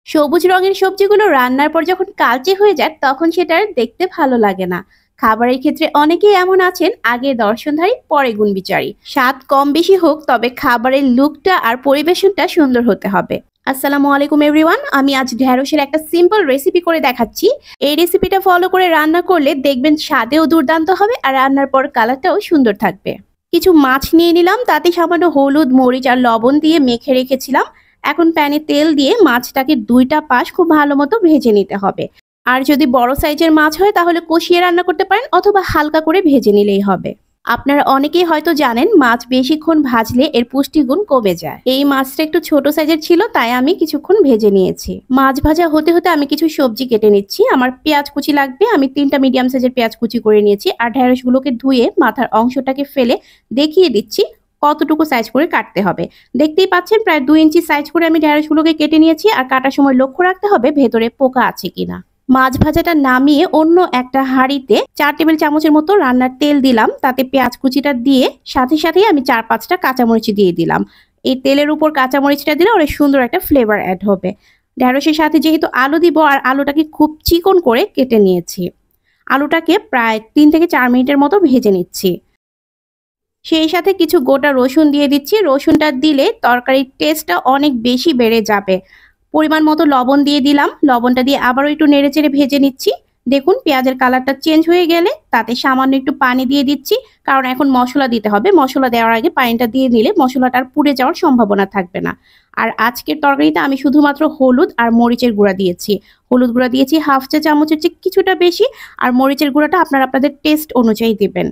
সবুজ রঙের সবজিগুলো রান্নার পর যখন কালচে হয়ে যায় তখন সেটা আর দেখতে ভালো লাগে না। খাবারের ক্ষেত্রে অনেকেই এমন আছেন, আগে দর্শনধারী পরে গুণবিচারী। স্বাদ কম বেশি হোক, তবে খাবারের লুকটা আর পরিবেশনটা সুন্দর হতে হবে। আসসালামু আলাইকুম এভরিওয়ান, আমি আজ ঢেঁড়সের একটা সিম্পল রেসিপি করে দেখাচ্ছি। এই রেসিপিটা ফলো করে রান্না করলে দেখবেন স্বাদেও দুর্দান্ত হবে আর রান্নার পর কালারটাও সুন্দর থাকবে। কিছু মাছ নিয়ে নিলাম, তাতে সামান্য হলুদ, মরিচ আর লবণ দিয়ে মেখে রেখেছিলাম। এখন প্যানে তেল দিয়ে মাছটাকে দুইটা পাশ খুব ভালো মতো ভেজে নিতে হবে। আর যদি বড় সাইজের মাছ হয় তাহলে কষিয়ে রান্না করতে পারেন, অথবা হালকা করে ভেজে নিলেই হবে। আপনারা অনেকেই হয়তো জানেন, মাছ বেশিক্ষণ ভাজলে এর পুষ্টিগুণ কমে যায়। এই মাছটা একটু ছোট সাইজের ছিল, তাই আমি কিছুক্ষণ ভেজে নিয়েছি। মাছ ভাজা হতে হতে আমি কিছু সবজি কেটে নিচ্ছি। আমার পেঁয়াজ কুচি লাগবে, আমি 3টা মিডিয়াম সাইজের পেঁয়াজ কুচি করে নিয়েছি। আর ঢেঁড়সগুলোকে ধুয়ে মাথার অংশটাকে ফেলে দেখিয়ে দিচ্ছি কতটুকু সাইজ করে কাটতে হবে। দেখতেই পাচ্ছেন প্রায় 2 ইঞ্চি সাইজ করে আমি ঢেঁড়সগুলোকে কেটে নিয়েছি। আর কাটার সময় লক্ষ্য রাখতে হবে ভেতরে পোকা আছে কিনা। মাছ ভাজাটা নামিয়ে অন্য একটা হাঁড়িতে 4 টেবিল চামচের মতো রান্নার তেল দিলাম, তাতে পেঁয়াজ কুচিটা দিয়ে সাথে সাথেই আমি 4-5টা কাঁচামরিচ দিয়ে দিলাম। এই তেলের উপর কাঁচামরিচটা দিলে অনেক সুন্দর একটা ফ্লেভার অ্যাড হবে। ঢেঁড়সের সাথে যেহেতু আলু দিব, আর আলুটাকে খুব চিকন করে কেটে নিয়েছি। আলুটাকে প্রায় 3 থেকে 4 মিনিটের মতো ভেজে নিচ্ছি। সেই সাথে কিছু গোটা রসুন দিয়ে দিচ্ছি। রসুনটা দিলে তরকারির টেস্টটা অনেক বেশি বেড়ে যাবে। পরিমাণ মতো লবণ দিয়ে দিলাম। লবণটা দিয়ে আবারও একটু নেড়েচেড়ে ভেজে নিচ্ছি। দেখুন পেঁয়াজের কালারটা চেঞ্জ হয়ে গেলে তাতে সামান্য একটু পানি দিয়ে দিচ্ছি, কারণ এখন মশলা দিতে হবে। মশলা দেওয়ার আগে পানিটা দিয়ে নিলে মশলাটা আর পুড়ে যাওয়ার সম্ভাবনা থাকবে না। আর আজকের তরকারিতে আমি শুধুমাত্র হলুদ আর মরিচের গুঁড়া দিয়েছি। হলুদ গুঁড়া দিয়েছি 1/2 চা চামচের চেয়ে কিছুটা বেশি, আর মরিচের গুঁড়াটা আপনারা আপনাদের টেস্ট অনুযায়ী দেবেন।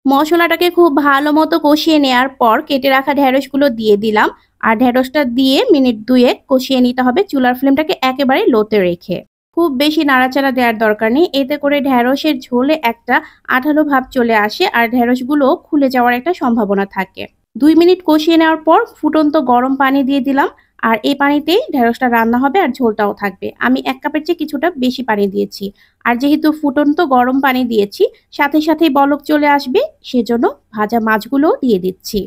মশলাটাকে খুব ভালো মতো কষিয়ে নেওয়ার পর কেটে রাখা ঢেঁড়সগুলো দিয়ে দিলাম। আর ঢেঁড়সটা দিয়ে মিনিট 2 কষিয়ে নিতে হবে, চুলার ফ্লেমটাকে একেবারে লোতে রেখে। খুব বেশি নাড়াচাড়া দেওয়ার দরকার নেই, এতে করে ঢেঁড়সের ঝোলে একটা আঠালো ভাব চলে আসে আর ঢেঁড়সগুলো খুলে যাওয়ার একটা সম্ভাবনা থাকে। 2 মিনিট কষিয়ে নেওয়ার পর ফুটন্ত গরম পানি দিয়ে দিলাম। আর এই পানিতেই ঢেঁড়সটা রান্না হবে আর ঝোলটাও থাকবে। আমি 1 কাপের চেয়ে কিছুটা বেশি পানি দিয়েছি। আর যেহেতু ফুটন্ত গরম পানি দিয়েছি, সাথে সাথেই বলক চলে আসবে, সেজন্য ভাজা মাছগুলোও দিয়ে দিচ্ছি।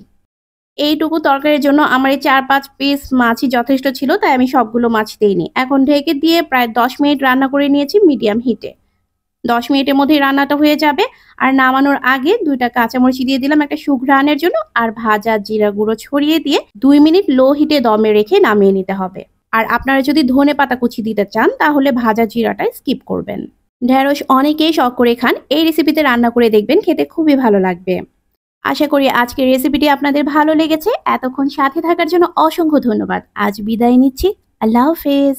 এইটুকু তরকারির জন্য আমার এই 4-5 পিস মাছই যথেষ্ট ছিল, তাই আমি সবগুলো মাছ দিইনি। এখন ঢেকে দিয়ে প্রায় 10 মিনিট রান্না করে নিয়েছি মিডিয়াম হিটে। 10 মিনিটের মধ্যেই রান্নাটা হয়ে যাবে। আর নামানোর আগে 2টা কাঁচামরিচ দিয়ে দিলাম একটা সুঘ্রাণের জন্য, আর ভাজা জিরা গুঁড়ো ছড়িয়ে দিয়ে 2 মিনিট লো হিটে দমে রেখে নামিয়ে নিতে হবে। আর আপনারা যদি ধনেপাতা কুচি দিতে চান তাহলে ভাজা জিরাটা স্কিপ করবেন। ঢেঁড়স অনেকেই শখ করে খান, এই রেসিপিতে রান্না করে দেখবেন, খেতে খুবই ভালো লাগবে। আশা করি আজকের রেসিপিটি আপনাদের ভালো লেগেছে। এতক্ষণ সাথে থাকার জন্য অসংখ্য ধন্যবাদ। আজ বিদায় নিচ্ছি। আল্লাহ হাফেজ।